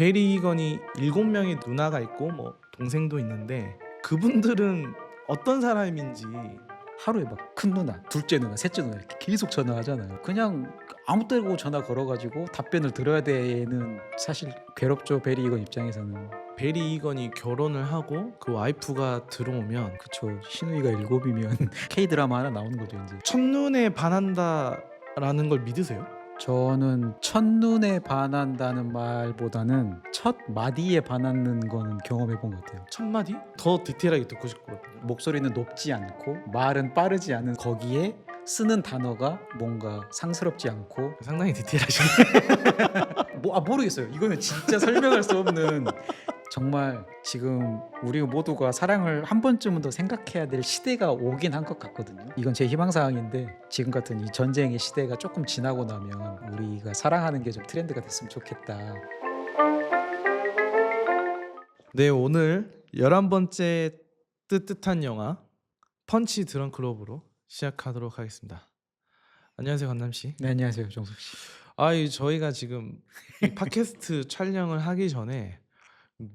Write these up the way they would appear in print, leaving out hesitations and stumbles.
베리 이건이 7명의 누나가 있고 뭐 동생도 있는데 그분들은 어떤 사람인지. 하루에 막 큰 누나, 둘째 누나, 셋째 누나 이렇게 계속 전화하잖아요. 그냥 아무 때고 전화 걸어가지고 답변을 들어야 되는 사실 괴롭죠. 베리 이건 입장에서는. 베리 이건이 결혼을 하고 그 와이프가 들어오면 그쵸. 신우이가 7이면 K 드라마 하나 나오는 거죠 이제. 첫눈에 반한다라는 걸 믿으세요? 저는 첫눈에 반한다는 말보다는 첫 마디에 반하는 거는 경험해 본 것 같아요. 첫 마디? 더 디테일하게 듣고 싶거든요. 목소리는 높지 않고 말은 빠르지 않은 거기에 쓰는 단어가 뭔가 상스럽지 않고 상당히 디테일하시네. 모르겠어요. 이거는 진짜 설명할 수 없는 정말 지금 우리 모두가 사랑을 한 번쯤은 더 생각해야 될 시대가 오긴 한 것 같거든요. 이건 제 희망사항인데 지금 같은 이 전쟁의 시대가 조금 지나고 나면 우리가 사랑하는 게 좀 트렌드가 됐으면 좋겠다. 네, 오늘 11번째 뜨뜻한 영화 펀치 드렁크 러브로 시작하도록 하겠습니다. 안녕하세요, 건남 씨. 네, 안녕하세요, 정숙 씨. 저희가 지금 이 팟캐스트 촬영을 하기 전에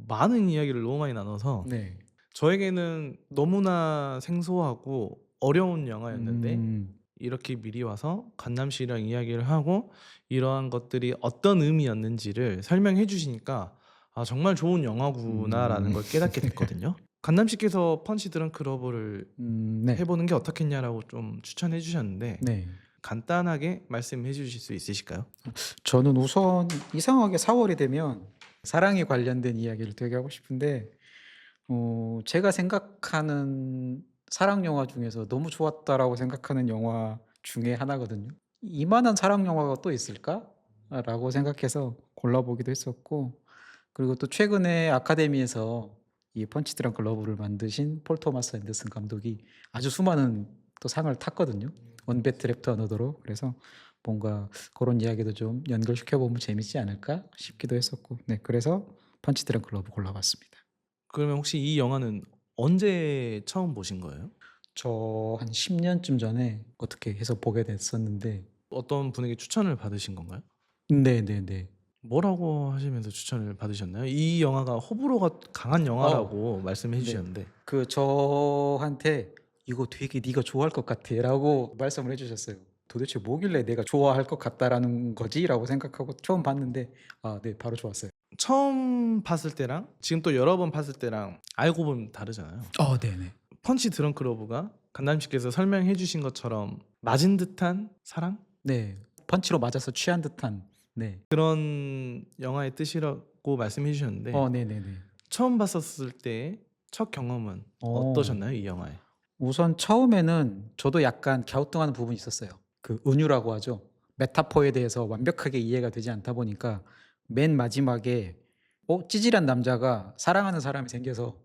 많은 이야기를 너무 많이 나눠서 네. 저에게는 너무나 생소하고 어려운 영화였는데 음, 이렇게 미리 와서 간남 씨랑 이야기를 하고 이러한 것들이 어떤 의미였는지를 설명해 주시니까 정말 좋은 영화구나라는 걸 깨닫게 됐거든요. 간남 씨께서 펀치 드렁크 러브를 네. 해보는 게 어떻겠냐라고 좀 추천해 주셨는데 네. 간단하게 말씀해 주실 수 있으실까요? 저는 우선 이상하게 4월이 되면 사랑에 관련된 이야기를 되게 하고 싶은데 제가 생각하는 사랑 영화 중에서 너무 좋았다라고 생각하는 영화 중에 하나거든요. '이만한 사랑 영화가 또 있을까?'라고 생각해서 골라보기도 했었고 그리고 또 최근에 아카데미에서 이 펀치 드렁크 러브를 만드신 폴 토마스 앤더슨 감독이 아주 수많은 또 상을 탔거든요. 원 배틀 애프터 어너더로. 그래서 뭔가 그런 이야기도 좀 연결시켜 보면 재밌지 않을까 싶기도 했었고 네 그래서 펀치 드렁크 러브 골라봤습니다. 그러면 혹시 이 영화는 언제 처음 보신 거예요? 저 한 10 년쯤 전에 어떻게 해서 보게 됐었는데 어떤 분에게 추천을 받으신 건가요? 네네네. 뭐라고 하시면서 추천을 받으셨나요? 이 영화가 호불호가 강한 영화라고 말씀해 네. 주셨는데 저한테 "이거 되게 네가 좋아할 것 같아."라고 말씀을 해 주셨어요. '도대체 뭐길래 내가 좋아할 것 같다.'라는 거지?'라고 생각하고 처음 봤는데 네 바로 좋았어요. 처음 봤을 때랑 지금 또 여러 번 봤을 때랑 알고 보면 다르잖아요. 네네. 펀치 드렁크 러브가 간담 씨께서 설명해 주신 것처럼 맞은 듯한 사랑? 네. 펀치로 맞아서 취한 듯한 네. 그런 영화의 뜻이라고 말씀해 주셨는데 네네네. 처음 봤었을 때 첫 경험은 어. 어떠셨나요? 이 영화에? 우선 처음에는 저도 약간 갸우뚱하는 부분이 있었어요. 그 은유라고 하죠. 메타포에 대해서 완벽하게 이해가 되지 않다 보니까 맨 마지막에 찌질한 남자가 사랑하는 사람이 생겨서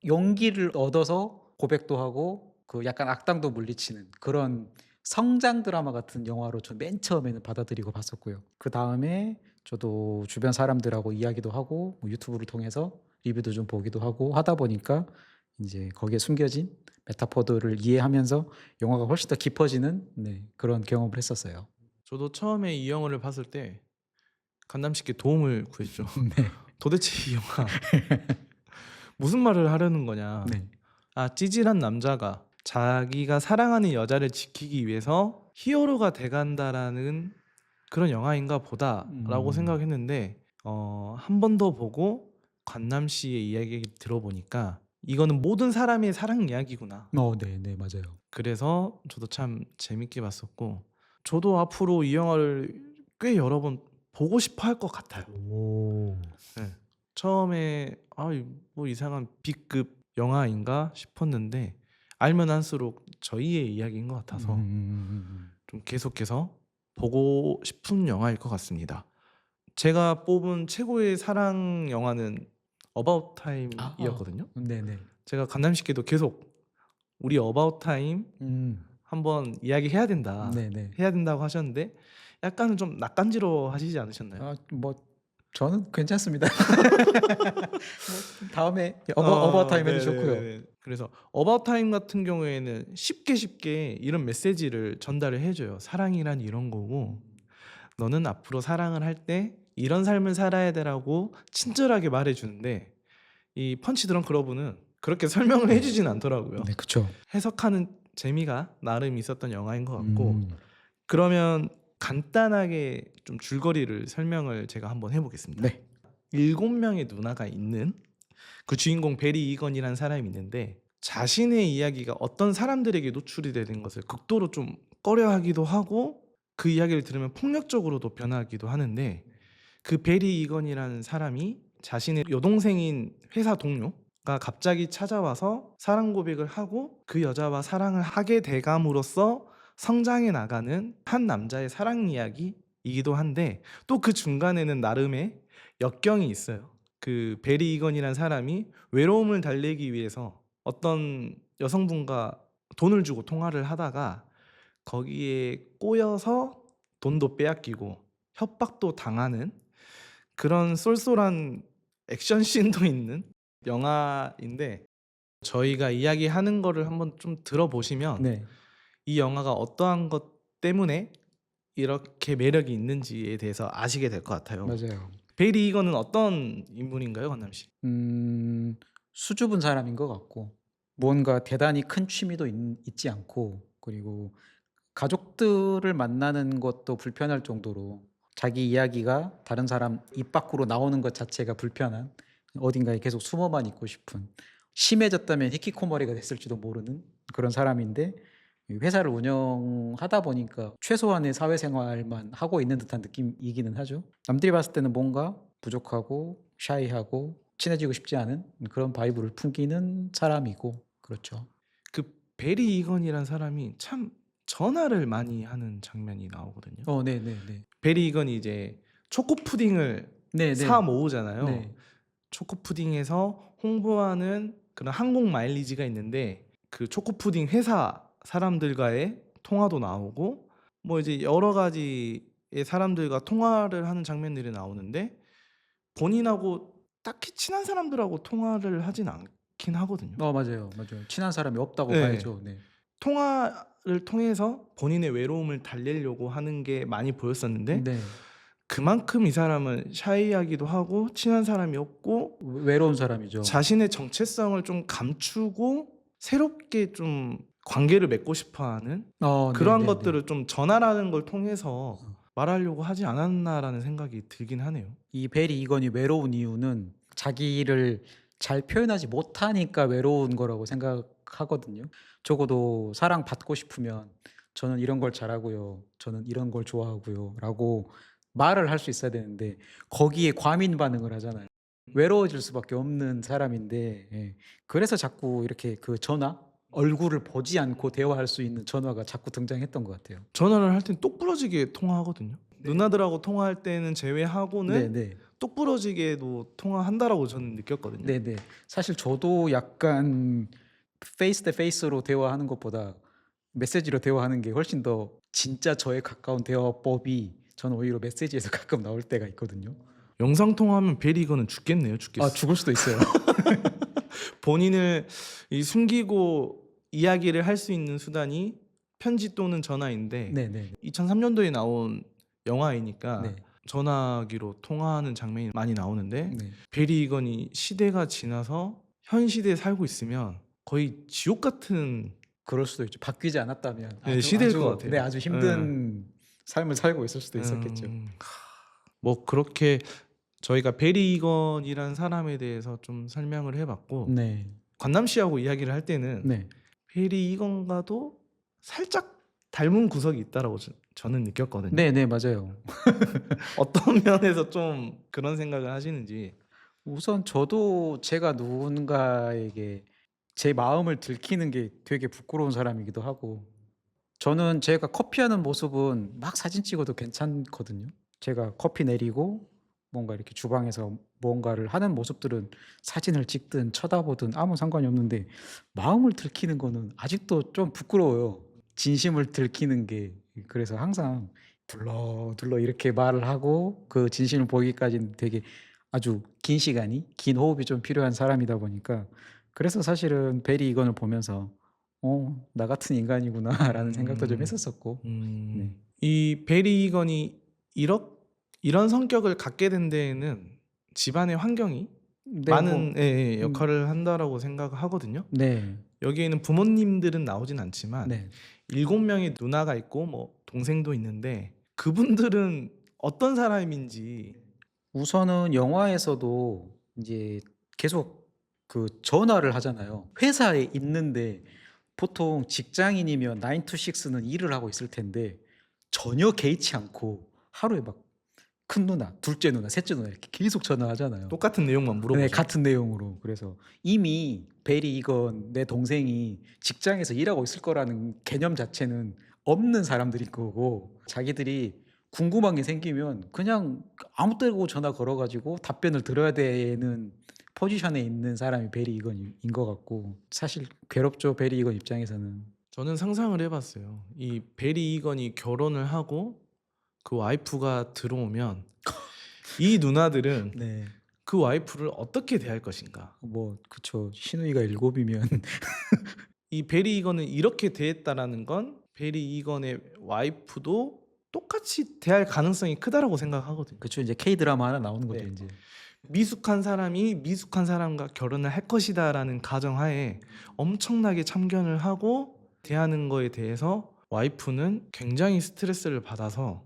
용기를 얻어서 고백도 하고 그 약간 악당도 물리치는 그런 성장 드라마 같은 영화로 저 맨 처음에는 받아들이고 봤었고요. 그다음에 저도 주변 사람들하고 이야기도 하고 뭐 유튜브를 통해서 리뷰도 좀 보기도 하고 하다 보니까 인제 거기에 숨겨진 메타포들을 이해하면서 영화가 훨씬 더 깊어지는 네 그런 경험을 했었어요. 저도 처음에 이 영화를 봤을 때 간담 씨께 도움을 구했죠. 네. 도대체 이 영화 무슨 말을 하려는 거냐. 네. 찌질한 남자가 자기가 사랑하는 여자를 지키기 위해서 히어로가 돼 간다라는 그런 영화인가 보다라고 음. 생각했는데 한 번 더 보고 관남 씨의 이야기를 들어보니까 이거는 모든 사람의 사랑 이야기구나. 네네. 맞아요. 그래서 저도 참 재밌게 봤었고 저도 앞으로 이 영화를 꽤 여러 번 보고 싶어 할 것 같아요. 오. 네. 처음에 뭐 이상한 B급 영화인가 싶었는데 알면 할수록 저희의 이야기인 것 같아서 좀 계속해서 보고 싶은 영화일 것 같습니다. 제가 뽑은 최고의 사랑 영화는 어바웃 타임이었거든요. 네네. 제가 간담 씨께도 계속 "우리 어바웃 타임 음. 한번 이야기해야 된다. 네네. 해야 된다."고 하셨는데 약간은 좀 낯간지러워하시지 않으셨나요? 뭐 저는 괜찮습니다. 뭐 다음에 어바웃타임 해도 좋고요. 네네네네. 그래서 어바웃 타임 같은 경우에는 쉽게 이런 메시지를 전달을 해 줘요. "사랑이란 이런 거고 너는 앞으로 사랑을 할 때 이런 삶을 살아야 되라고 친절하게 말해주는데 이 펀치 드렁크 러브는 그렇게 설명을 해주진 않더라고요. 네, 그쵸. 해석하는 재미가 나름 있었던 영화인 것 같고 음. 그러면 간단하게 좀 줄거리를 설명을 제가 한번 해보겠습니다. 네. 7명의 누나가 있는 그 주인공 베리 이건이라는 사람이 있는데 자신의 이야기가 어떤 사람들에게 노출이 되는 것을 극도로 좀 꺼려하기도 하고 그 이야기를 들으면 폭력적으로도 변하기도 하는데 그 베리 이건이라는 사람이 자신의 여동생인 회사 동료가 갑자기 찾아와서 사랑 고백을 하고 그 여자와 사랑을 하게 돼감으로써 성장해 나가는 한 남자의 사랑 이야기이기도 한데 또 그 중간에는 나름의 역경이 있어요. 그 베리 이건이라는 사람이 외로움을 달래기 위해서 어떤 여성분과 돈을 주고 통화를 하다가 거기에 꼬여서 돈도 빼앗기고 협박도 당하는 그런 쏠쏠한 액션씬도 있는 영화인데 저희가 이야기하는 거를 한번 좀 들어보시면 네. 이 영화가 어떠한 것 때문에 이렇게 매력이 있는지에 대해서 아시게 될 것 같아요. 맞아요. 베리 이건은 어떤 인물인가요, 건남 씨? 수줍은 사람인 것 같고 뭔가 대단히 큰 취미도 있지 않고 그리고 가족들을 만나는 것도 불편할 정도로 자기 이야기가 다른 사람 입 밖으로 나오는 것 자체가 불편한 어딘가에 계속 숨어만 있고 싶은 심해졌다면 히키코모리가 됐을지도 모르는 그런 사람인데 이 회사를 운영하다 보니까 최소한의 사회생활만 하고 있는 듯한 느낌이기는 하죠. 남들이 봤을 때는 뭔가 부족하고 샤이하고 친해지고 싶지 않은 그런 바이브를 풍기는 사람이고 그렇죠. 그 베리 이건이란 사람이 참 전화를 많이 하는 장면이 나오거든요. 네네네. 베리 이건이 이제 초코 푸딩을 네네. 사 모으잖아요. 네. 초코 푸딩에서 홍보하는 그런 항공 마일리지가 있는데 그 초코 푸딩 회사 사람들과의 통화도 나오고 뭐 이제 여러 가지의 사람들과 통화를 하는 장면들이 나오는데 본인하고 딱히 친한 사람들하고 통화를 하진 않긴 하거든요. 맞아요, 맞아요. 친한 사람이 없다고 네. 봐야죠. 네. 통화를 통해서 본인의 외로움을 달래려고 하는 게 많이 보였었는데 네. 그만큼 이 사람은 샤이하기도 하고 친한 사람이 없고 외로운 사람이죠. 자신의 정체성을 좀 감추고 새롭게 좀 관계를 맺고 싶어하는 그러한 네네네. 것들을 좀 전화라는 걸 통해서 말하려고 하지 않았나라는 생각이 들긴 하네요. 이 베리 이건이 외로운 이유는 자기를 잘 표현하지 못하니까 외로운 거라고 생각하거든요. 적어도 사랑받고 싶으면 "저는 이런 걸 잘하고요. 저는 이런 걸 좋아하고요." 라고 말을 할 수 있어야 되는데 거기에 과민 반응을 하잖아요. 외로워질 수밖에 없는 사람인데 예. 그래서 자꾸 이렇게 그 전화, 얼굴을 보지 않고 대화할 수 있는 전화가 자꾸 등장했던 것 같아요. 전화를 할 땐 똑부러지게 통화하거든요. 누나들하고 통화할 때는 제외하고는 네네. 똑부러지게도 통화한다라고 저는 느꼈거든요. 네네. 사실 저도 약간 페이스 대 페이스로 대화하는 것보다 메시지로 대화하는 게 훨씬 더 진짜 저에 가까운 대화법이 저는 오히려 메시지에서 가끔 나올 때가 있거든요. 영상 통화하면 베리 이거는 죽겠네요. 죽겠어. 죽을 수도 있어요. 본인을 숨기고 이야기를 할 수 있는 수단이 편지 또는 전화인데 네네. 2003년도에 나온 영화이니까 네. 전화기로 통화하는 장면이 많이 나오는데 네. 베리 이건이 시대가 지나서 현 시대에 살고 있으면 거의 지옥 같은 그럴 수도 있죠. 바뀌지 않았다면 시대일 것 같아요. 네, 아주 힘든 삶을 살고 있을 수도 있었겠죠. 뭐 그렇게 저희가 베리 이건이라는 사람에 대해서 좀 설명을 해봤고 네. 관남 씨하고 이야기를 할 때는 네. 베리 이건과도 살짝 닮은 구석이 있다라고 저는 느꼈거든요. 네네, 맞아요. 어떤 면에서 좀 그런 생각을 하시는지. 우선 저도 제가 누군가에게 제 마음을 들키는 게 되게 부끄러운 사람이기도 하고 저는 제가 커피하는 모습은 막 사진 찍어도 괜찮거든요. 제가 커피 내리고 뭔가 이렇게 주방에서 뭔가를 하는 모습들은 사진을 찍든 쳐다보든 아무 상관이 없는데 마음을 들키는 거는 아직도 좀 부끄러워요. 진심을 들키는 게. 그래서 항상 둘러둘러 이렇게 말을 하고 그 진심을 보이기까지는 되게 아주 긴 시간이, 긴 호흡이 좀 필요한 사람이다 보니까 그래서 사실은 베리 이건을 보면서 '나 같은 인간이구나.'라는 생각도 좀 음, 했었었고. 네. 이 베리 이건이 이런 성격을 갖게 된 데에는 집안의 환경이 네, 많은 뭐, 역할을 한다라고 생각을 하거든요. 네, 여기에는 부모님들은 나오진 않지만 네. 7명의 누나가 있고 뭐 동생도 있는데 그분들은 어떤 사람인지. 우선은 영화에서도 이제 계속 그 전화를 하잖아요. 회사에 있는데 보통 직장인이면 9 to 6는 일을 하고 있을 텐데 전혀 개의치 않고 하루에 막 큰 누나, 둘째 누나, 셋째 누나 이렇게 계속 전화하잖아요. 똑같은 내용만 네, 물어보죠. 같은 내용으로. 그래서 이미 베리 이건 내 동생이 직장에서 일하고 있을 거라는 개념 자체는 없는 사람들일 거고 자기들이 궁금한 게 생기면 그냥 아무 때고 전화 걸어가지고 답변을 들어야 되는 포지션에 있는 사람이 베리 이건인 것 같고 사실 괴롭죠 베리 이건 입장에서는. 저는 상상을 해봤어요. 이 베리 이건이 결혼을 하고 그 와이프가 들어오면 이 누나들은 네, 그 와이프를 어떻게 대할 것인가. 뭐 그쵸. 신우이가 7이면 이 베리 이건을 이렇게 대했다라는 건 베리 이건의 와이프도 똑같이 대할 가능성이 크다라고 생각하거든요. 그쵸. 이제 K 드라마 하나 나오는 거죠 네. 이제. 미숙한 사람이 미숙한 사람과 결혼을 할 것이다라는 가정하에 엄청나게 참견을 하고 대하는 거에 대해서 와이프는 굉장히 스트레스를 받아서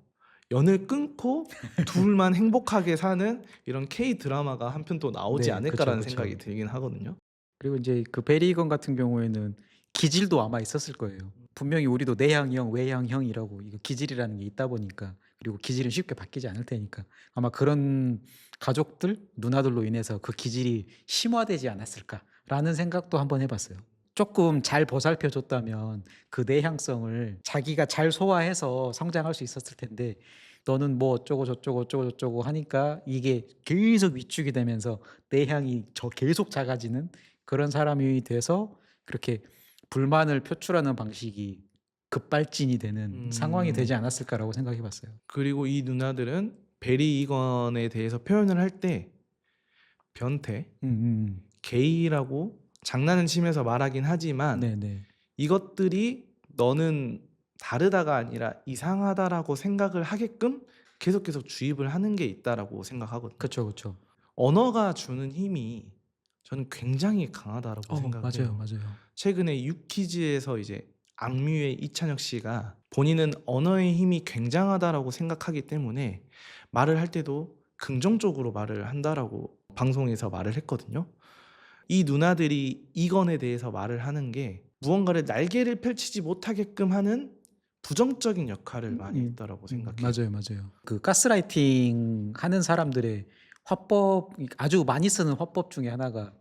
연을 끊고 둘만 행복하게 사는 이런 K 드라마가 한 편 또 나오지 네, 않을까라는 그쵸. 생각이 들긴 하거든요. 그리고 이제 그 베리건 같은 경우에는 기질도 아마 있었을 거예요. 분명히 우리도 내향형, 외향형이라고 이거 기질이라는 게 있다 보니까 그리고 기질은 쉽게 바뀌지 않을 테니까 아마 그런 가족들, 누나들로 인해서 그 기질이 심화되지 않았을까라는 생각도 한번 해봤어요. 조금 잘 보살펴 줬다면 그 내향성을 자기가 잘 소화해서 성장할 수 있었을 텐데 너는 뭐 어쩌고 저쩌고 어쩌고 저쩌고 하니까 이게 계속 위축이 되면서 내향이 계속 작아지는 그런 사람이 돼서 그렇게 불만을 표출하는 방식이 급발진이 되는 상황이 되지 않았을까라고 생각해 봤어요. 그리고 이 누나들은 베리 이건에 대해서 표현을 할 때 변태, 게이라고 장난을 치면서 말하긴 하지만 네네. 이것들이 너는 다르다가 아니라 이상하다라고 생각을 하게끔 계속 주입을 하는 게 있다라고 생각하거든요. 그쵸, 그쵸. 언어가 주는 힘이 저는 굉장히 강하다라고 생각을 맞아요, 해요. 맞아요. 최근에 유퀴즈에서 이제 악뮤의 이찬혁 씨가 본인은 언어의 힘이 굉장하다라고 생각하기 때문에 말을 할 때도 긍정적으로 말을 한다라고 방송에서 말을 했거든요. 이 누나들이 이건에 대해서 말을 하는 게 무언가를 날개를 펼치지 못하게끔 하는 부정적인 역할을 많이 했다라고 생각해요. 맞아요, 맞아요. 그 가스라이팅 하는 사람들의 화법 아주 많이 쓰는 화법 중에 하나가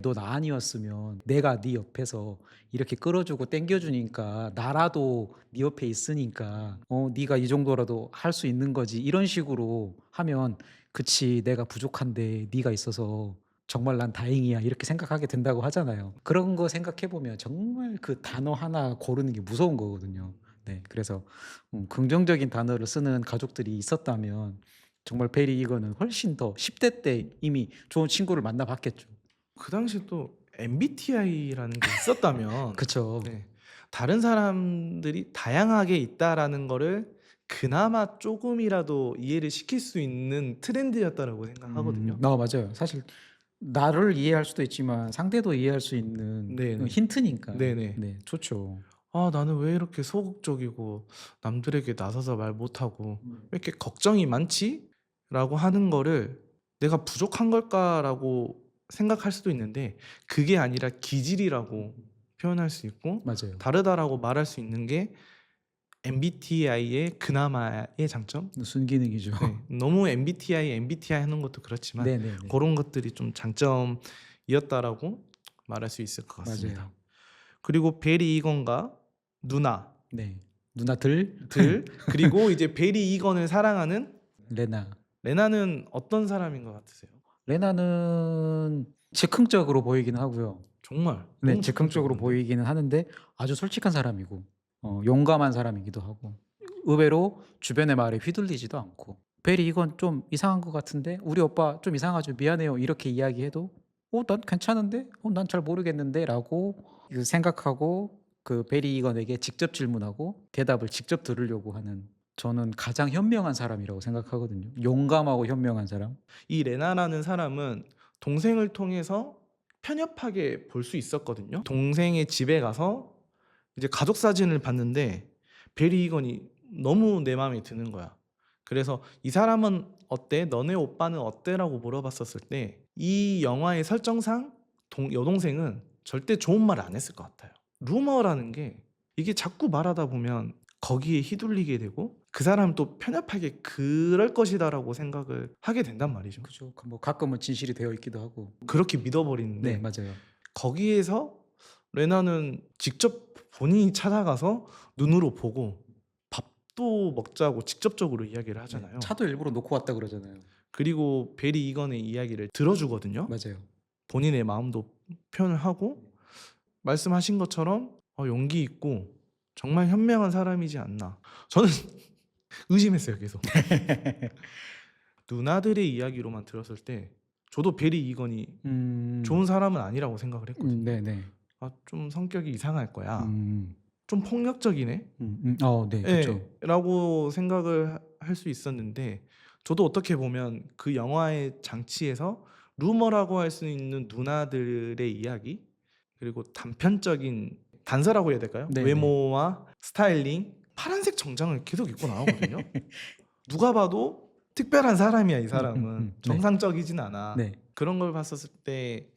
너 나 아니었으면 내가 네 옆에서 이렇게 끌어주고 땡겨주니까 나라도 네 옆에 있으니까 네가 이 정도라도 할 수 있는 거지 이런 식으로 하면 그치 내가 부족한데 네가 있어서 정말 난 다행이야 이렇게 생각하게 된다고 하잖아요. 그런 거 생각해 보면 정말 그 단어 하나 고르는 게 무서운 거거든요. 네, 그래서 긍정적인 단어를 쓰는 가족들이 있었다면 정말 베리 이거는 훨씬 더 10대 때 이미 좋은 친구를 만나 봤겠죠. 그 당시 또 MBTI라는 게 있었다면 그쵸. 네, 다른 사람들이 다양하게 있다라는 거를 그나마 조금이라도 이해를 시킬 수 있는 트렌드였다라고 생각하거든요. 맞아요. 사실 나를 이해할 수도 있지만 상대도 이해할 수 있는 네네. 힌트니까. 네네. 네, 좋죠. 아, 나는 왜 이렇게 소극적이고 남들에게 나서서 말 못하고 음. 왜 이렇게 걱정이 많지? 라고 하는 거를 내가 부족한 걸까라고 생각할 수도 있는데 그게 아니라 기질이라고 표현할 수 있고 맞아요. 다르다라고 말할 수 있는 게 MBTI의 그나마의 장점? 순기능이죠. 네, 너무 MBTI 하는 것도 그렇지만 네네네. 그런 것들이 좀 장점이었다라고 말할 수 있을 것 같습니다. 맞아요. 그리고 베리 이건과 누나 네. 누나들 들 그리고 이제 베리 이건을 사랑하는 레나. 레나는 어떤 사람인 것 같으세요? 레나는 즉흥적으로 보이긴 하고요. 정말 네, 너무 즉흥적으로 즉흥적이던데? 보이기는 하는데 아주 솔직한 사람이고 용감한 사람이기도 하고 의외로 주변의 말에 휘둘리지도 않고 베리 이건 좀 이상한 것 같은데 우리 오빠 좀 이상하죠 미안해요 이렇게 이야기해도 난 괜찮은데 난 잘 모르겠는데 라고 생각하고 그 베리 이건에게 직접 질문하고 대답을 직접 들으려고 하는 저는 가장 현명한 사람이라고 생각하거든요. 용감하고 현명한 사람. 이 레나라는 사람은 동생을 통해서 편협하게 볼 수 있었거든요. 동생의 집에 가서 이제 가족 사진을 봤는데 베리 이건이 너무 내 마음에 드는 거야. 그래서 이 사람은 어때? 너네 오빠는 어때? 라고 물어봤었을 때 이 영화의 설정상 여동생은 절대 좋은 말을 안 했을 것 같아요. 루머라는 게 이게 자꾸 말하다 보면 거기에 휘둘리게 되고 그 사람 또 편협하게 그럴 것이다라고 생각을 하게 된단 말이죠. 그죠. 뭐 가끔은 진실이 되어 있기도 하고. 그렇게 네, 믿어버리는데 맞아요. 거기에서 레나는 직접 본인이 찾아가서 눈으로 보고 밥도 먹자고 직접적으로 이야기를 네, 하잖아요. 차도 일부러 놓고 왔다 그러잖아요. 그리고 베리 이건의 이야기를 들어주거든요. 맞아요. 본인의 마음도 표현을 하고 말씀하신 것처럼 용기 있고 정말 현명한 사람이지 않나. 저는 의심했어요, 계속. 누나들의 이야기로만 들었을 때 저도 베리 이건이 좋은 사람은 아니라고 생각을 했거든요. 네네. 좀 성격이 이상할 거야. 음, 좀 폭력적이네. 네, 그렇죠. 라고 생각을 할 수 있었는데 저도 어떻게 보면 그 영화의 장치에서 루머라고 할 수 있는 누나들의 이야기 그리고 단편적인 단서라고 해야 될까요? 네네. 외모와 스타일링 파란색 정장을 계속 입고 나오거든요. 누가 봐도 특별한 사람이야, 이 사람은. 네. 정상적이진 않아. 네. 그런 걸 봤었을 때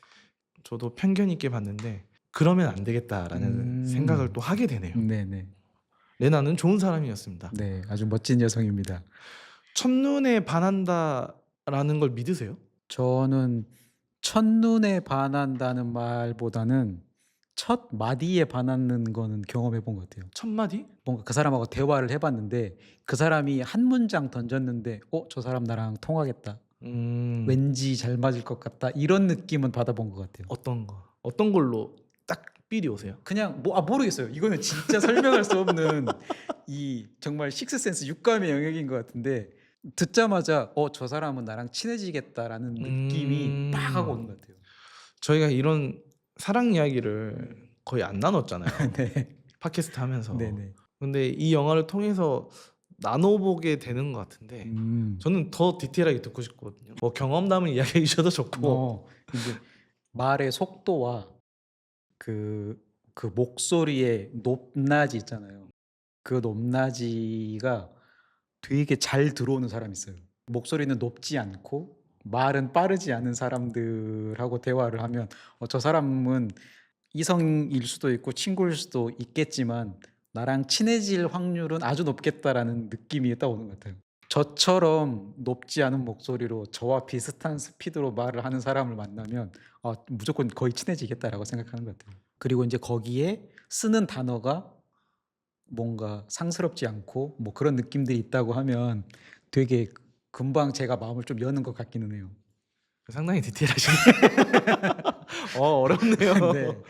저도 편견 있게 봤는데 그러면 안 되겠다라는 생각을 또 하게 되네요. 네네. 레나는 좋은 사람이었습니다. 네, 아주 멋진 여성입니다. 첫눈에 반한다라는 걸 믿으세요? 저는 첫눈에 반한다는 말보다는 첫 마디에 반하는 거는 경험해 본 것 같아요. 첫 마디? 뭔가 그 사람하고 대화를 해봤는데 그 사람이 한 문장 던졌는데 저 사람 나랑 통하겠다. 왠지 잘 맞을 것 같다. 이런 느낌은 받아본 것 같아요. 어떤 걸로 딱 삘이 오세요? 그냥 모르겠어요. 이거는 진짜 설명할 수 없는 이 정말 식스센스 육감의 영역인 것 같은데 듣자마자 저 사람은 나랑 친해지겠다라는 느낌이 빡 하고 오는 것 같아요. 저희가 이런 사랑 이야기를 거의 안 나눴잖아요. 네. 팟캐스트 하면서. 네네. 근데 이 영화를 통해서 나눠보게 되는 것 같은데 저는 더 디테일하게 듣고 싶거든요. 뭐 경험담을 이야기해 주셔도 좋고. 이제 말의 속도와 그 목소리의 높낮이 있잖아요. 그 높낮이가 되게 잘 들어오는 사람이 있어요. 목소리는 높지 않고 말은 빠르지 않은 사람들하고 대화를 하면 저 사람은 이성일 수도 있고 친구일 수도 있겠지만 나랑 친해질 확률은 아주 높겠다라는 느낌이 딱 오는 것 같아요. 저처럼 높지 않은 목소리로 저와 비슷한 스피드로 말을 하는 사람을 만나면 무조건 거의 친해지겠다라고 생각하는 것 같아요. 그리고 이제 거기에 쓰는 단어가 뭔가 상스럽지 않고 뭐 그런 느낌들이 있다고 하면 되게 금방 제가 마음을 좀 여는 것 같기는 해요. 상당히 디테일하시네. 어렵네요. 네.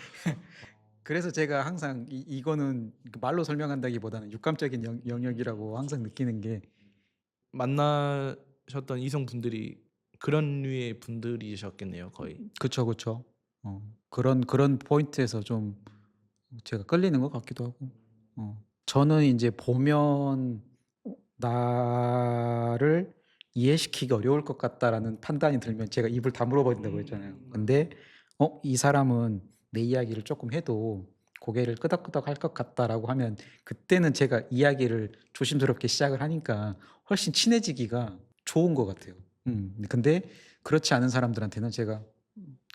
그래서 제가 항상 이거는 말로 설명한다기보다는 육감적인 영역이라고 항상 느끼는 게 만나셨던 이성분들이 그런 류의 분들이셨겠네요, 거의. 그쵸, 그쵸. 그런 포인트에서 좀 제가 끌리는 것 같기도 하고. 저는 이제 보면 나를 이해시키기 어려울 것 같다라는 판단이 들면 제가 입을 다물어 버린다고 했잖아요. 근데 이 사람은 내 이야기를 조금 해도 고개를 끄덕끄덕 할 것 같다라고 하면 그때는 제가 이야기를 조심스럽게 시작을 하니까 훨씬 친해지기가 좋은 것 같아요. 근데 그렇지 않은 사람들한테는 제가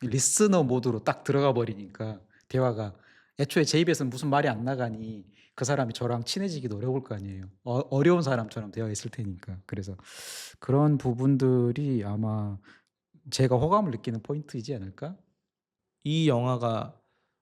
리스너 모드로 딱 들어가 버리니까 대화가 애초에 제 입에서는 무슨 말이 안 나가니 그 사람이 저랑 친해지기도 어려울 거 아니에요. 어려운 사람처럼 되어 있을 테니까. 그래서 그런 부분들이 아마 제가 호감을 느끼는 포인트이지 않을까? 이 영화가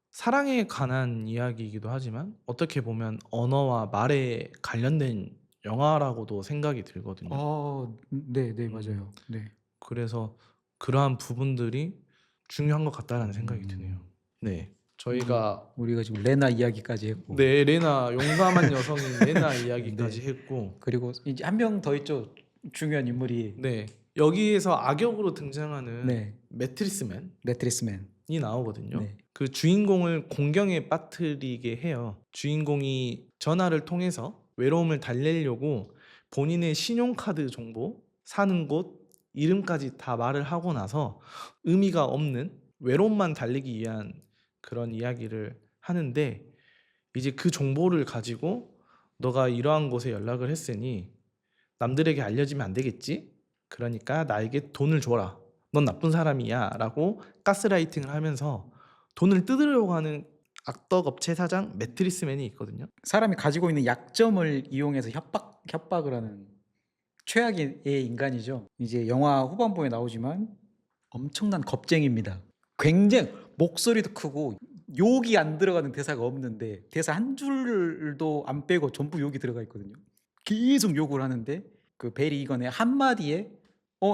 사랑에 관한 이야기이기도 하지만 어떻게 보면 언어와 말에 관련된 영화라고도 생각이 들거든요. 네네, 맞아요. 네. 그래서 그러한 부분들이 중요한 것 같다라는 생각이 드네요. 네. 저희가 우리가 지금 레나 이야기까지 했고. 네, 레나 용감한 여성인 레나 이야기까지 했고 그리고 이제 한 명 더 있죠. 중요한 인물이 네. 여기에서 악역으로 등장하는 네. 매트리스맨이 매트리스맨. 나오거든요. 네. 그 주인공을 공경에 빠뜨리게 해요. 주인공이 전화를 통해서 외로움을 달래려고 본인의 신용카드 정보, 사는 곳, 이름까지 다 말을 하고 나서 의미가 없는 외로움만 달래기 위한 그런 이야기를 하는데, 이제 그 정보를 가지고 너가 이러한 곳에 연락을 했으니 남들에게 알려지면 안 되겠지? 그러니까 나에게 돈을 줘라. 넌 나쁜 사람이야. 라고 가스라이팅을 하면서 돈을 뜯으려고 하는 악덕업체 사장 매트리스맨이 있거든요. 사람이 가지고 있는 약점을 이용해서 협박을 하는 최악의 인간이죠. 이제 영화 후반부에 나오지만 엄청난 겁쟁이입니다. 굉장히 목소리도 크고 욕이 안 들어가는 대사가 없는데 대사 한 줄도 안 빼고 전부 욕이 들어가 있거든요. 계속 욕을 하는데 그 베리 이건의 한마디에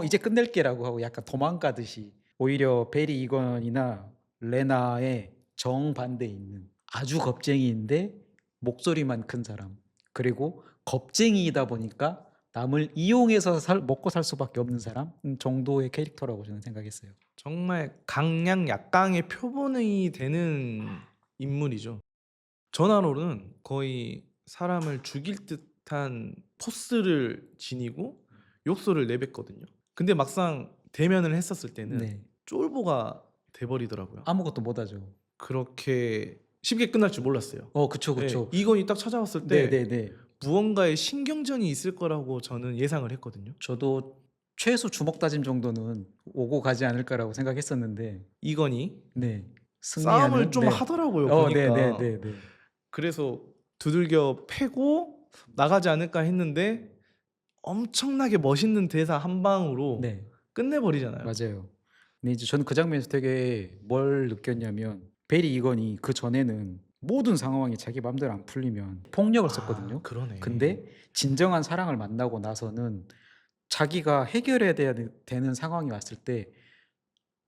이제 끝낼게라고 하고 약간 도망가듯이, 오히려 베리 이건이나 레나의 정반대에 있는 아주 겁쟁이인데 목소리만 큰 사람, 그리고 겁쟁이이다 보니까 남을 이용해서 먹고 살 수밖에 없는 사람 정도의 캐릭터라고 저는 생각했어요. 정말 강약 약강의 표본이 되는 인물이죠. 전화로는 거의 사람을 죽일 듯한 포스를 지니고 욕설을 내뱉거든요. 근데 막상 대면을 했었을 때는 네. 쫄보가 돼버리더라고요. 아무것도 못하죠. 그렇게 쉽게 끝날 줄 몰랐어요. 그쵸, 네, 그쵸. 이건이 딱 찾아왔을 때 네네네. 무언가의 신경전이 있을 거라고 저는 예상을 했거든요. 저도 최소 주먹 다짐 정도는 오고 가지 않을까라고 생각했었는데, 이건이 네, 싸움을 승리하는. 좀 네. 하더라고요. 보니까. 네네네네. 그래서 두들겨 패고 나가지 않을까 했는데 엄청나게 멋있는 대사 한 방으로 네, 끝내버리잖아요. 맞아요. 근데 이제 저는 그 장면에서 되게 뭘 느꼈냐면, 베리 이건이 그 전에는 모든 상황이 자기 마음대로 안 풀리면 폭력을 썼거든요. 그러네. 근데 진정한 사랑을 만나고 나서는 자기가 해결해야 되는 상황이 왔을 때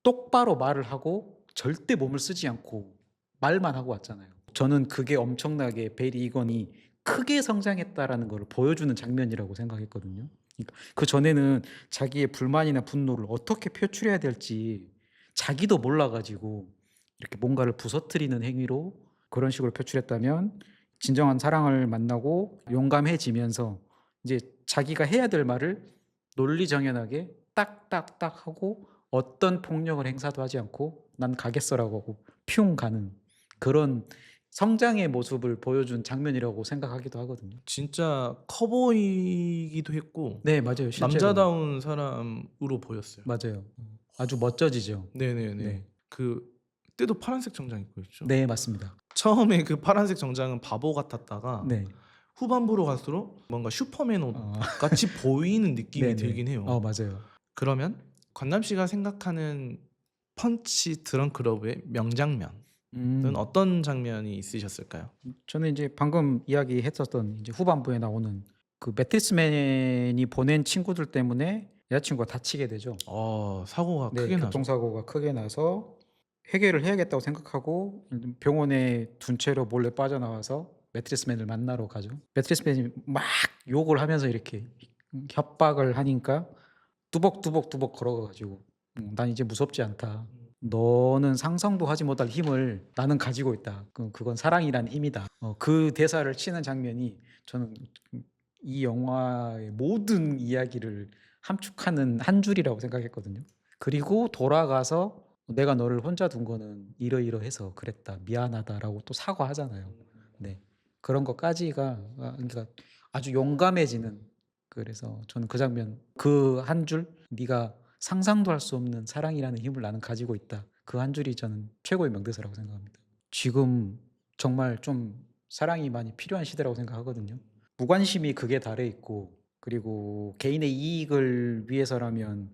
똑바로 말을 하고 절대 몸을 쓰지 않고 말만 하고 왔잖아요. 저는 그게 엄청나게 베리 이건이 크게 성장했다라는 걸 보여주는 장면이라고 생각했거든요. 그러니까 그 전에는 자기의 불만이나 분노를 어떻게 표출해야 될지 자기도 몰라가지고 이렇게 뭔가를 부서뜨리는 행위로 그런 식으로 표출했다면, 진정한 사랑을 만나고 용감해지면서 이제 자기가 해야 될 말을 논리정연하게 딱딱딱 하고 어떤 폭력을 행사도 하지 않고 난 가겠어라고 하고 퓨 가는 그런 성장의 모습을 보여준 장면이라고 생각하기도 하거든요. 진짜 커 보이기도 했고 네, 맞아요. 실제로. 남자다운 사람으로 보였어요. 맞아요. 아주 멋져지죠. 네네네. 네. 그때도 파란색 정장 입고 있죠. 네, 맞습니다. 처음에 그 파란색 정장은 바보 같았다가 네. 후반부로 갈수록 뭔가 슈퍼맨 옷 어, 같이 보이는 느낌이 네네. 들긴 해요. 맞아요. 그러면 관남 씨가 생각하는 펀치 드렁크 러브의 명장면은 어떤 장면이 있으셨을까요? 저는 이제 방금 이야기했었던 이제 후반부에 나오는 그 매트리스맨이 보낸 친구들 때문에 여자친구가 다치게 되죠. 사고가 네, 크게 나죠. 교통사고가 크게 나서 해결을 해야겠다고 생각하고 병원에 둔 채로 몰래 빠져나와서 매트리스맨을 만나러 가죠. 매트리스맨이 막 욕을 하면서 이렇게 협박을 하니까 뚜벅뚜벅 걸어가가지고 난 이제 무섭지 않다. 너는 상상도 하지 못할 힘을 나는 가지고 있다. 그건 사랑이란 힘이다. 그 대사를 치는 장면이 저는 이 영화의 모든 이야기를 함축하는 한 줄이라고 생각했거든요. 그리고 돌아가서 내가 너를 혼자 둔 거는 이러이러해서 그랬다. 미안하다라고 또 사과하잖아요. 네. 그런 것까지가 그러니까 아주 용감해지는, 그래서 저는 그 장면 그 한 줄, 네가 상상도 할 수 없는 사랑이라는 힘을 나는 가지고 있다. 그 한 줄이 저는 최고의 명대사라고 생각합니다. 지금 정말 좀 사랑이 많이 필요한 시대라고 생각하거든요. 무관심이 극에 달해 있고, 그리고 개인의 이익을 위해서라면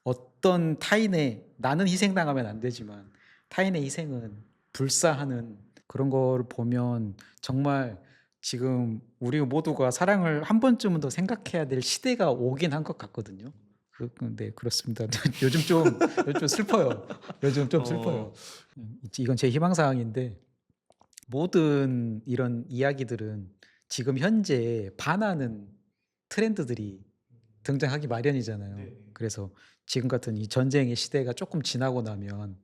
어떤 타인의, 나는 희생당하면 안 되지만 타인의 희생은 불사하는 그런 걸 보면 정말 지금 우리 모두가 사랑을 한 번쯤은 더 생각해야 될 시대가 오긴 한 것 같거든요. 네, 그렇습니다. 요즘 슬퍼요. 요즘 좀 슬퍼요. 이건 제 희망사항인데, 모든 이런 이야기들은 지금 현재 반하는 트렌드들이 등장하기 마련이잖아요. 그래서 지금 같은 이 전쟁의 시대가 조금 지나고 나면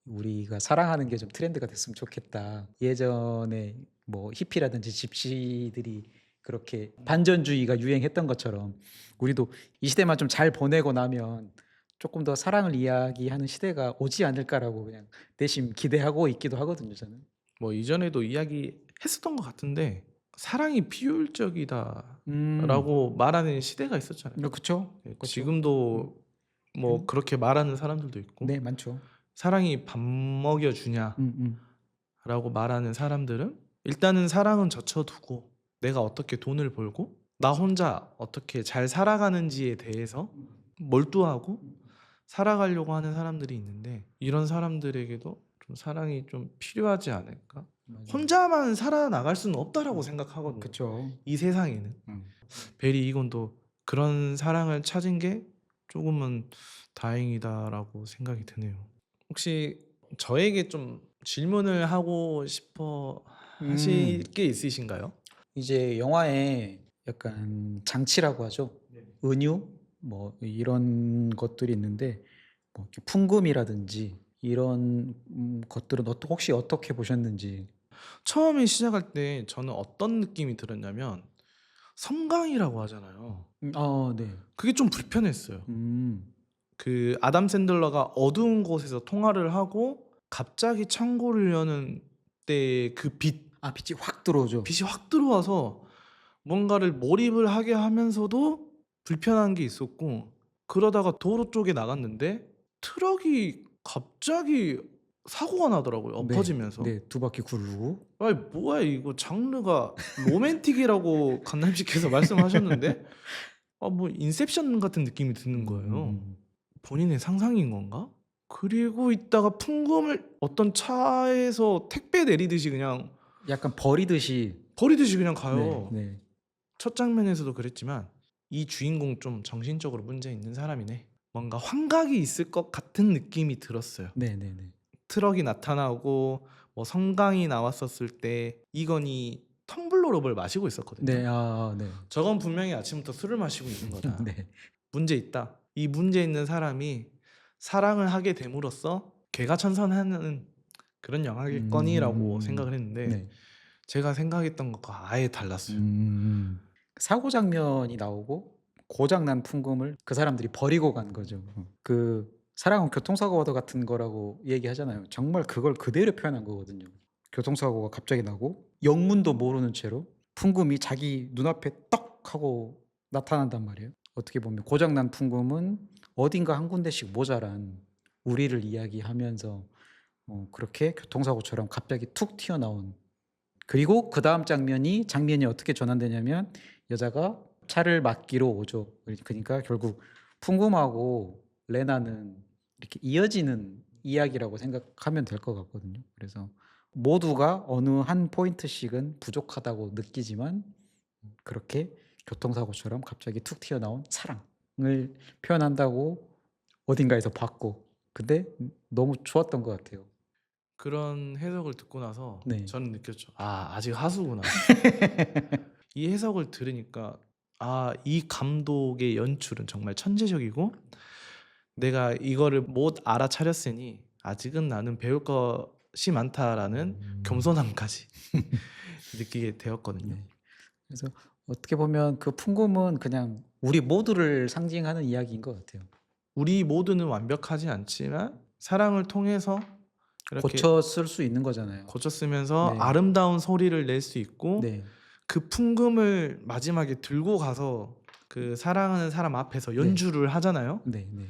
우리가 사랑하는 게 좀 트렌드가 됐으면 좋겠다. 예전에 뭐 히피라든지 집시들이 그렇게 반전주의가 유행했던 것처럼 우리도 이 시대만 좀 잘 보내고 나면 조금 더 사랑을 이야기하는 시대가 오지 않을까라고 그냥 내심 기대하고 있기도 하거든요, 저는. 뭐 이전에도 이야기했었던 것 같은데 사랑이 비효율적이다라고 음. 말하는 시대가 있었잖아요. 그쵸. 예, 그쵸. 지금도 뭐 음. 그렇게 말하는 사람들도 있고 네, 많죠. 사랑이 밥 먹여주냐라고 음. 말하는 사람들은 일단은 사랑은 젖혀두고 내가 어떻게 돈을 벌고 나 혼자 어떻게 잘 살아가는지에 대해서 몰두하고 살아가려고 하는 사람들이 있는데 이런 사람들에게도 좀 사랑이 좀 필요하지 않을까? 맞아요. 혼자만 살아나갈 수는 없다라고 생각하거든요. 그쵸. 이 세상에는. 베리 이건도 그런 사랑을 찾은 게 조금은 다행이다라고 생각이 드네요. 혹시 저에게 좀 질문을 하고 싶어 하실 음. 게 있으신가요? 이제 영화에 약간 장치라고 하죠. 네. 은유 뭐 이런 것들이 있는데 뭐 이렇게 풍금이라든지 이런 것들은 혹시 어떻게 보셨는지. 처음에 시작할 때 저는 어떤 느낌이 들었냐면 섬광이라고 하잖아요. 네. 그게 좀 불편했어요. 음. 그 아담 샌들러가 어두운 곳에서 통화를 하고 갑자기 창고를 여는 때 그 빛이 확 들어오죠. 빛이 확 들어와서 뭔가를 몰입을 하게 하면서도 불편한 게 있었고 그러다가 도로 쪽에 나갔는데 트럭이 갑자기 사고가 나더라고요, 네. 엎어지면서. 네. 두 바퀴 굴르고. 아이 뭐야 이거 장르가 로맨틱이라고 강남씨께서 말씀하셨는데 뭐 인셉션 같은 느낌이 드는 거예요. 본인의 상상인 건가? 그리고 있다가 풍금을 어떤 차에서 택배 내리듯이 그냥 약간 버리듯이. 버리듯이 그냥 네. 가요. 네. 첫 장면에서도 그랬지만 이 주인공 좀 정신적으로 문제 있는 사람이네. 뭔가 환각이 있을 것 같은 느낌이 들었어요. 네네네. 트럭이 나타나고 뭐 성강이 나왔었을 때 이건이 텀블러로 뭘 마시고 있었거든요. 네. 네. 저건 분명히 아침부터 술을 마시고 있는 거다. 네. 문제 있다. 이 문제 있는 사람이 사랑을 하게 됨으로써 개가천선하는 그런 영화겠거니라고 생각을 했는데 네. 제가 생각했던 것과 아예 달랐어요. 사고 장면이 나오고 고장 난 풍금을 그 사람들이 버리고 간 거죠. 그 사랑은 교통사고 같은 거라고 얘기하잖아요. 정말 그걸 그대로 표현한 거거든요. 교통사고가 갑자기 나고 영문도 모르는 채로 풍금이 자기 눈앞에 떡 하고 나타난단 말이에요. 어떻게 보면 고장 난 풍금은 어딘가 한 군데씩 모자란 우리를 이야기하면서 그렇게 교통사고처럼 갑자기 툭 튀어나온. 그리고 그다음 장면이 어떻게 전환되냐면 여자가 차를 맡기러 오죠. 그러니까 결국 풍금하고 레나는 이렇게 이어지는 이야기라고 생각하면 될 것 같거든요. 그래서 모두가 어느 한 포인트씩은 부족하다고 느끼지만 그렇게 교통사고처럼 갑자기 툭 튀어나온 사랑을 표현한다고 어딘가에서 봤고, 근데 너무 좋았던 것 같아요. 그런 해석을 듣고 나서 네. 저는 느꼈죠. 아직 하수구나. 이 해석을 들으니까 이 감독의 연출은 정말 천재적이고 내가 이거를 못 알아차렸으니 아직은 나는 배울 것이 많다라는 겸손함까지 느끼게 되었거든요. 네. 그래서 어떻게 보면 그 풍금은 그냥 우리 모두를 상징하는 이야기인 것 같아요. 우리 모두는 완벽하지 않지만 사랑을 통해서 이렇게 고쳐 쓸 수 있는 거잖아요. 고쳤으면서 네. 아름다운 소리를 낼 수 있고 네. 그 풍금을 마지막에 들고 가서 그 사랑하는 사람 앞에서 연주를 하잖아요. 네. 네.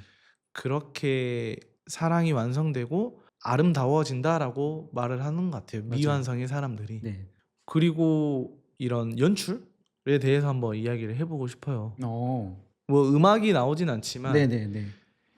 그렇게 사랑이 완성되고 아름다워진다라고 말을 하는 것 같아요, 맞아요. 미완성의 사람들이. 네. 그리고 이런 연출에 대해서 한번 이야기를 해보고 싶어요. 어. 뭐 음악이 나오진 않지만 네네네.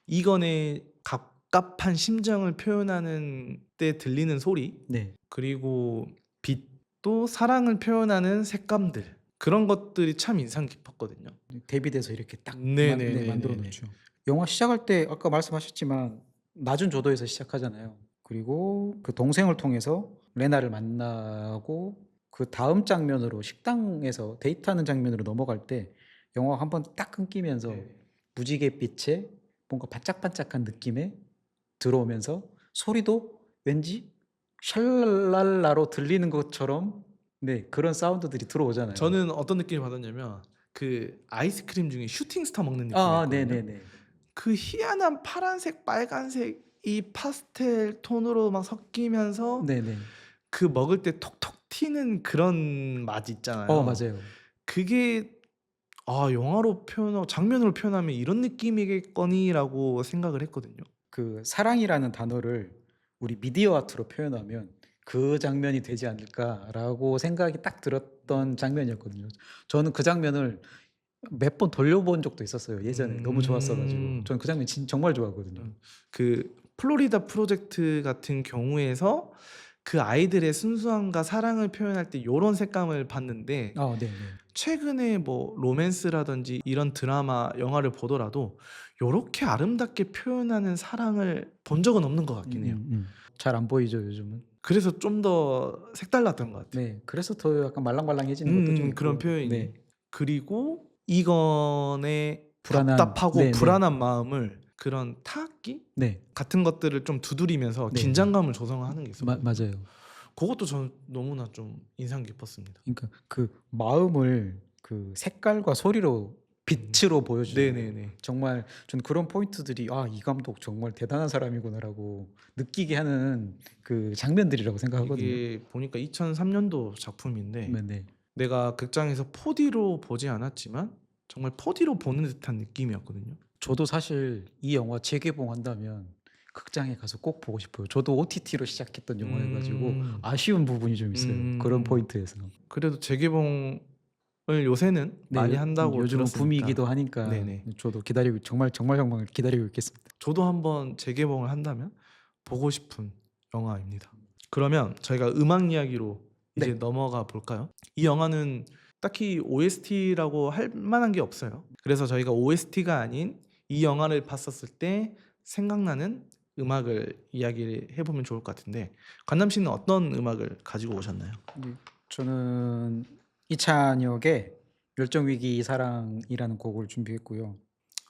이건의 갑갑한 심정을 표현하는 때 들리는 소리 네. 그리고 빛도 사랑을 표현하는 색감들 그런 것들이 참 인상 깊었거든요. 대비돼서 이렇게 딱 만들어 네네네네네. 놓죠. 영화 시작할 때 아까 말씀하셨지만 낮은 조도에서 시작하잖아요. 그리고 그 동생을 통해서 레나를 만나고 그다음 장면으로 식당에서 데이트하는 장면으로 넘어갈 때 영화가 한번 딱 끊기면서 네. 무지갯빛에 뭔가 반짝반짝한 느낌에 들어오면서 소리도 왠지 샬랄라로 들리는 것처럼 네, 그런 사운드들이 들어오잖아요. 저는 어떤 느낌을 받았냐면 그 아이스크림 중에 슈팅 스타 먹는 느낌이었거든요. 네네네. 그 희한한 파란색, 빨간색 이 파스텔 톤으로 막 섞이면서 네네. 그 먹을 때 톡톡 튀는 그런 맛 있잖아요. 맞아요. 그게 영화로 표현하고 장면으로 표현하면 이런 느낌이겠거니라고 생각을 했거든요. 그 사랑이라는 단어를 우리 미디어 아트로 표현하면 그 장면이 되지 않을까라고 생각이 딱 들었던 장면이었거든요. 저는 그 장면을 몇 번 돌려본 적도 있었어요. 예전에 너무 좋았어 가지고. 저는 그 장면 정말 좋아하거든요. 그 플로리다 프로젝트 같은 경우에서 그 아이들의 순수함과 사랑을 표현할 때 요런 색감을 봤는데 네네. 최근에 뭐 로맨스라든지 이런 드라마, 영화를 보더라도 요렇게 아름답게 표현하는 사랑을 본 적은 없는 것 같긴 해요. 잘 안 보이죠, 요즘은. 그래서 좀 더 색달랐던 것 같아요. 네. 그래서 더 약간 말랑말랑해지는 것도 좀 그런 있고요. 표현이. 네. 그리고 이건의 불안한. 답답하고 네네. 불안한 마음을 그런 타악기 네. 같은 것들을 좀 두드리면서 네. 긴장감을 조성하는 게 있었거든요. 맞아요. 그것도 저는 너무나 좀 인상 깊었습니다. 그러니까 그 마음을 그 색깔과 소리로 빛으로 보여주는 네네네. 정말 전 그런 포인트들이 '아, 이 감독 정말 대단한 사람이구나.'라고 느끼게 하는 그 장면들이라고 생각하거든요. 이게 보니까 2003년도 작품인데 네네. 내가 극장에서 4D로 보지 않았지만 정말 4D로 보는 듯한 느낌이었거든요. 저도 사실 이 영화 재개봉한다면 극장에 가서 꼭 보고 싶어요. 저도 OTT로 시작했던 영화여 가지고 아쉬운 부분이 좀 있어요. 그런 포인트에서. 그래도 재개봉을 요새는 네, 많이 한다고 요즘은 들었으니까. 붐이기도 하니까 네네. 저도 기다리고 정말 기다리고 있겠습니다. 저도 한번 재개봉을 한다면 보고 싶은 영화입니다. 그러면 저희가 음악 이야기로 이제 네. 넘어가 볼까요? 이 영화는 딱히 OST라고 할 만한 게 없어요. 그래서 저희가 OST가 아닌 이 영화를 봤었을 때 생각나는 음악을 이야기를 해보면 좋을 것 같은데 관남 씨는 어떤 음악을 가지고 오셨나요? 저는 이찬혁의 멸종위기 사랑이라는 곡을 준비했고요.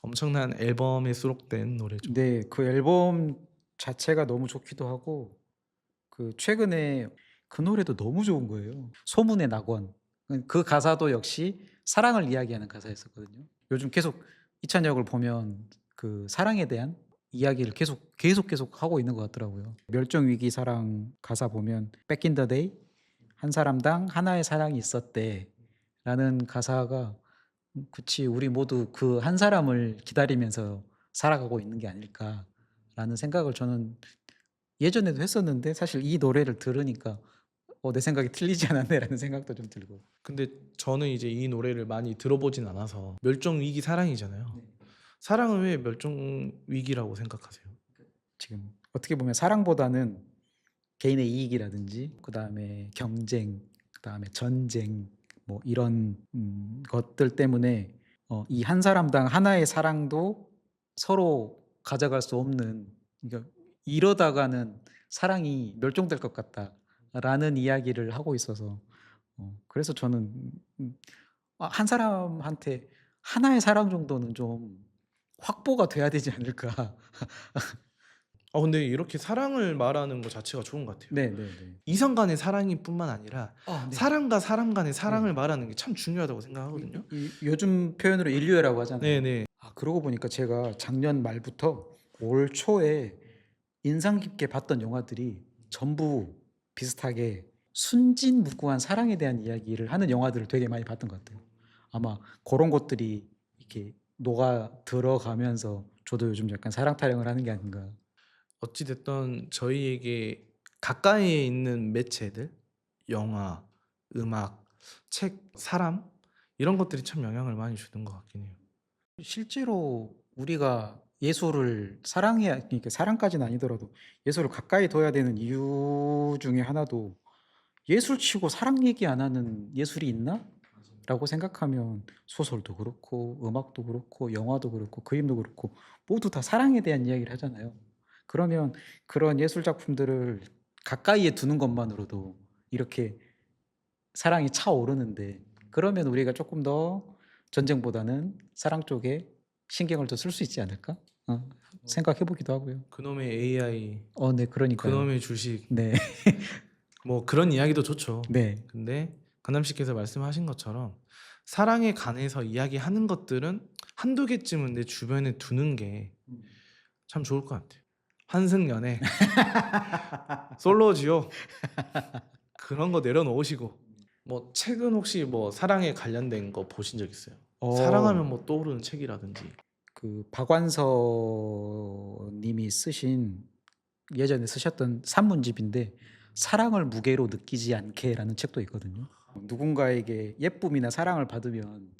엄청난 앨범에 수록된 노래죠. 네, 그 앨범 자체가 너무 좋기도 하고 그 최근에 그 노래도 너무 좋은 거예요. 소문의 낙원. 그 가사도 역시 사랑을 이야기하는 가사였었거든요. 요즘 계속 이찬혁을 보면 그 사랑에 대한 이야기를 계속 하고 있는 것 같더라고요. 멸종위기 사랑 가사 보면 Back in the day 한 사람당 하나의 사랑이 있었대라는 가사가 그치, 우리 모두 그 한 사람을 기다리면서 살아가고 있는 게 아닐까라는 생각을 저는 예전에도 했었는데 사실 이 노래를 들으니까 '내 생각이 틀리지 않았네.'라는 생각도 좀 들고. 근데 저는 이제 이 노래를 많이 들어보진 않아서 멸종 위기 사랑이잖아요. 네. 사랑은 왜 멸종 위기라고 생각하세요? 지금 어떻게 보면 사랑보다는 개인의 이익이라든지 그다음에 경쟁, 그다음에 전쟁 뭐 이런 것들 때문에 이 한 사람당 하나의 사랑도 서로 가져갈 수 없는, 그러니까 '이러다가는 사랑이 멸종될 것 같다.'라는 이야기를 하고 있어서 그래서 저는 한 사람한테 하나의 사랑 정도는 좀 확보가 돼야 되지 않을까. 근데 이렇게 사랑을 말하는 거 자체가 좋은 것 같아요. 네네네. 이성 간의 사랑이 뿐만 아니라 네. 사람과 사람 간의 사랑을 네. 말하는 게 참 중요하다고 생각하거든요. 요즘 표현으로 인류애라고 하잖아요. 네네. 그러고 보니까 제가 작년 말부터 올 초에 인상 깊게 봤던 영화들이 전부 비슷하게 순진무구한 사랑에 대한 이야기를 하는 영화들을 되게 많이 봤던 것 같아요. 아마 고런 것들이 이렇게 녹아 들어가면서 저도 요즘 약간 사랑 타령을 하는 게 아닌가. 어찌 됐든 저희에게 가까이에 있는 매체들, 영화, 음악, 책, 사람 이런 것들이 참 영향을 많이 주는 것 같긴 해요. 실제로 우리가 예술을 사랑해야, 그러니까 사랑까지는 아니더라도 예술을 가까이 둬야 되는 이유 중에 하나도 '예술치고 사랑 얘기 안 하는 예술이 있나?' 라고 생각하면 소설도 그렇고 음악도 그렇고 영화도 그렇고 그림도 그렇고 모두 다 사랑에 대한 이야기를 하잖아요. 그러면 그런 예술 작품들을 가까이에 두는 것만으로도 이렇게 사랑이 차오르는데, 그러면 우리가 조금 더 전쟁보다는 사랑 쪽에 신경을 더 쓸 수 있지 않을까? 생각해 보기도 하고요. 그놈의 AI, 네, 그러니까요. 그놈의 주식. 네. 뭐 그런 이야기도 좋죠. 네. 근데 간남 씨께서 말씀하신 것처럼 사랑에 관해서 이야기하는 것들은 한두 개쯤은 내 주변에 두는 게 참 좋을 것 같아요. 환승연애, 솔로지요. 그런 거 내려놓으시고 뭐 책은 혹시 뭐 사랑에 관련된 거 보신 적 있어요? 사랑하면 뭐 떠오르는 책이라든지. 그 박완서 님이 쓰신 예전에 쓰셨던 산문집인데 사랑을 무게로 느끼지 않게라는 책도 있거든요. 누군가에게 예쁨이나 사랑을 받으면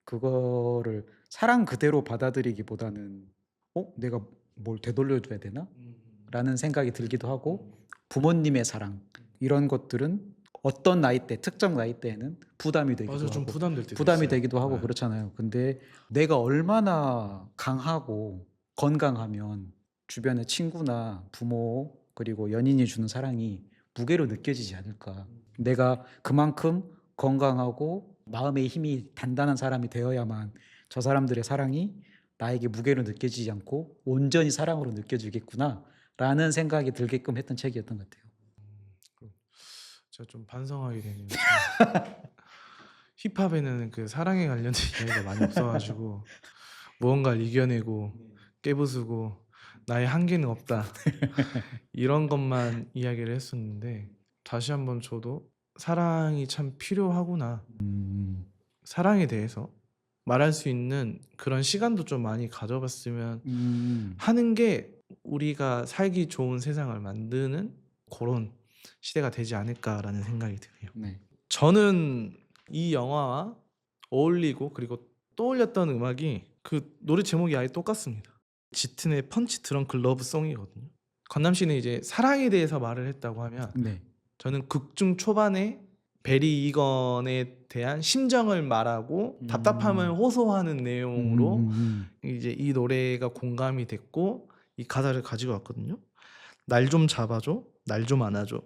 그거를 사랑 그대로 받아들이기보다는 내가 뭘 되돌려 줘야 되나? 라는 생각이 들기도 하고 부모님의 사랑 이런 것들은 어떤 나이대 특정 나이대에는 부담이 되기도 맞아요, 좀 하고 부담될 때도 부담이 있어요. 되기도 하고 네. 그렇잖아요. 근데 내가 얼마나 강하고 건강하면 주변의 친구나 부모 그리고 연인이 주는 사랑이 무게로 느껴지지 않을까. 내가 그만큼 건강하고 마음의 힘이 단단한 사람이 되어야만 저 사람들의 사랑이 나에게 무게로 느껴지지 않고 온전히 사랑으로 느껴지겠구나라는 생각이 들게끔 했던 책이었던 것 같아요. 제가 좀 반성하게 되네요. 힙합에는 그 사랑에 관련된 이야기가 많이 없어가지고 무언가를 이겨내고 깨부수고 나의 한계는 없다 이런 것만 이야기를 했었는데 다시 한번 저도 사랑이 참 필요하구나, 사랑에 대해서 말할 수 있는 그런 시간도 좀 많이 가져봤으면 하는 게 우리가 살기 좋은 세상을 만드는 그런 시대가 되지 않을까라는 생각이 드네요. 네. 저는 이 영화와 어울리고 그리고 떠올렸던 음악이 그 노래 제목이 아예 똑같습니다. 짙은의 펀치 드렁크 러브 송이거든요. 건남 씨는 이제 사랑에 대해서 말을 했다고 하면 네. 저는 극중 초반에 베리 이건에 대한 심정을 말하고 답답함을 호소하는 내용으로 이제 이 노래가 공감이 됐고 이 가사를 가지고 왔거든요. 날 좀 잡아줘, 날 좀 안아줘,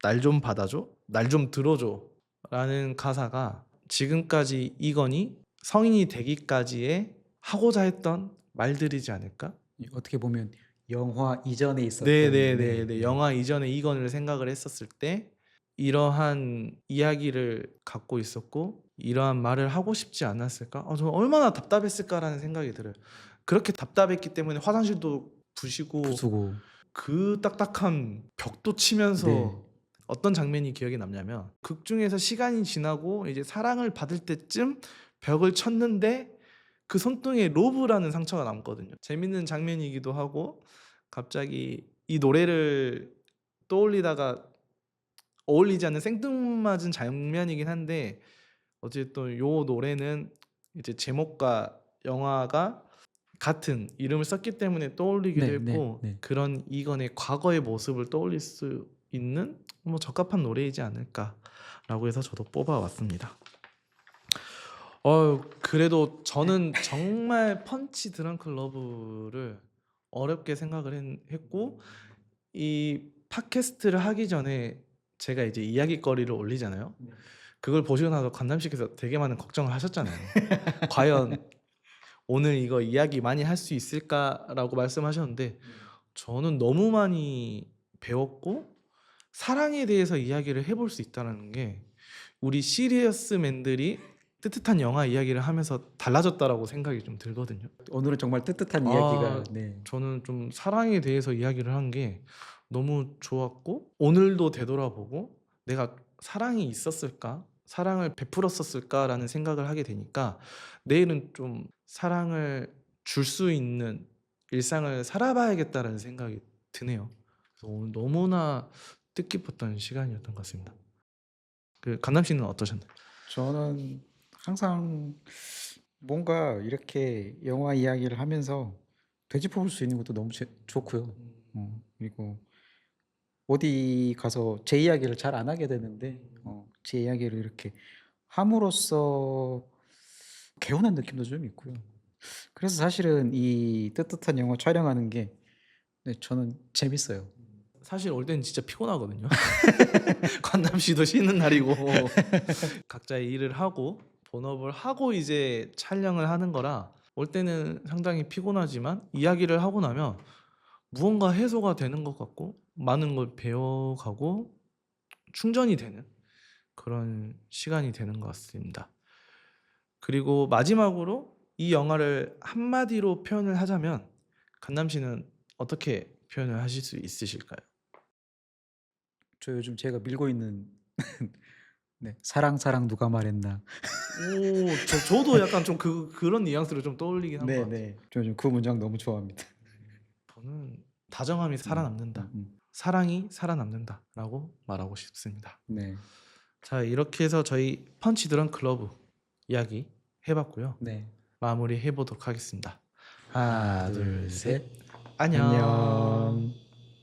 날 좀 받아줘, 날 좀 들어줘 라는 가사가 지금까지 이건이 성인이 되기까지의 하고자 했던 말들이지 않을까? 어떻게 보면 영화 이전에 있었던 네네네. 영화 이전에 이건을 생각을 했었을 때 이러한 이야기를 갖고 있었고 이러한 말을 하고 싶지 않았을까? 저는 얼마나 답답했을까라는 생각이 들어요. 그렇게 답답했기 때문에 화장실도 부시고 부수고 그 딱딱한 벽도 치면서 네. 어떤 장면이 기억에 남냐면 극 중에서 시간이 지나고 이제 사랑을 받을 때쯤 벽을 쳤는데 그 손등에 로브라는 상처가 남거든요. 재밌는 장면이기도 하고 갑자기 이 노래를 떠올리다가 어울리지 않는 생뚱맞은 장면이긴 한데 어쨌든 요 노래는 이제 제목과 영화가 같은 이름을 썼기 때문에 떠올리기도 네, 했고 네. 그런 이건의 과거의 모습을 떠올릴 수 있는 뭐 적합한 노래이지 않을까라고 해서 저도 뽑아왔습니다. 그래도 저는 정말 펀치 드렁큰 러브를 어렵게 생각을 했고 이 팟캐스트를 하기 전에 제가 이제 이야기거리를 올리잖아요. 그걸 보시고 나서 관남 씨께서 되게 많은 걱정을 하셨잖아요. 과연 오늘 이거 이야기 많이 할 수 있을까라고 말씀하셨는데 저는 너무 많이 배웠고 사랑에 대해서 이야기를 해볼 수 있다는 게 우리 시리어스맨들이 뜨뜻한 영화 이야기를 하면서 달라졌다라고 생각이 좀 들거든요. 오늘은 정말 뜨뜻한 이야기가 저는 좀 사랑에 대해서 이야기를 한 게 너무 좋았고 오늘도 되돌아보고 내가 사랑이 있었을까? 사랑을 베풀었었을까라는 생각을 하게 되니까 내일은 좀 사랑을 줄 수 있는 일상을 살아봐야겠다라는 생각이 드네요. 그래서 오늘 너무나 뜻깊었던 시간이었던 것 같습니다. 그 간남 씨는 어떠셨나요? 저는 항상 뭔가 이렇게 영화 이야기를 하면서 되짚어 볼 수 있는 것도 너무 좋고요. 그리고 어디 가서 제 이야기를 잘 안 하게 되는데 제 이야기를 이렇게 함으로써 개운한 느낌도 좀 있고요. 그래서 사실은 이 뜨뜻한 영화 촬영하는 게 저는 재밌어요. 사실 올 때는 진짜 피곤하거든요. 관남 씨도 쉬는 날이고 각자의 일을 하고 본업을 하고 이제 촬영을 하는 거라 올 때는 상당히 피곤하지만 이야기를 하고 나면 무언가 해소가 되는 것 같고 많은 걸 배워가고 충전이 되는 그런 시간이 되는 것 같습니다. 그리고 마지막으로 이 영화를 한마디로 표현을 하자면 간남 씨는 어떻게 표현을 하실 수 있으실까요? 저 요즘 제가 밀고 있는 네. 사랑 사랑 누가 말했나. 오, 저도 약간 좀 그런 뉘앙스를 좀 떠올리긴 한 것 같아요. 네네. 저 요즘 그 문장 너무 좋아합니다. 저는 다정함이 살아남는다. 음. 사랑이 살아남는다라고 말하고 싶습니다. 네. 자, 이렇게 해서 저희 펀치 드렁 클러브 이야기 해봤고요. 네. 마무리 해보도록 하겠습니다. 하나, 둘, 셋. 안녕. 안녕.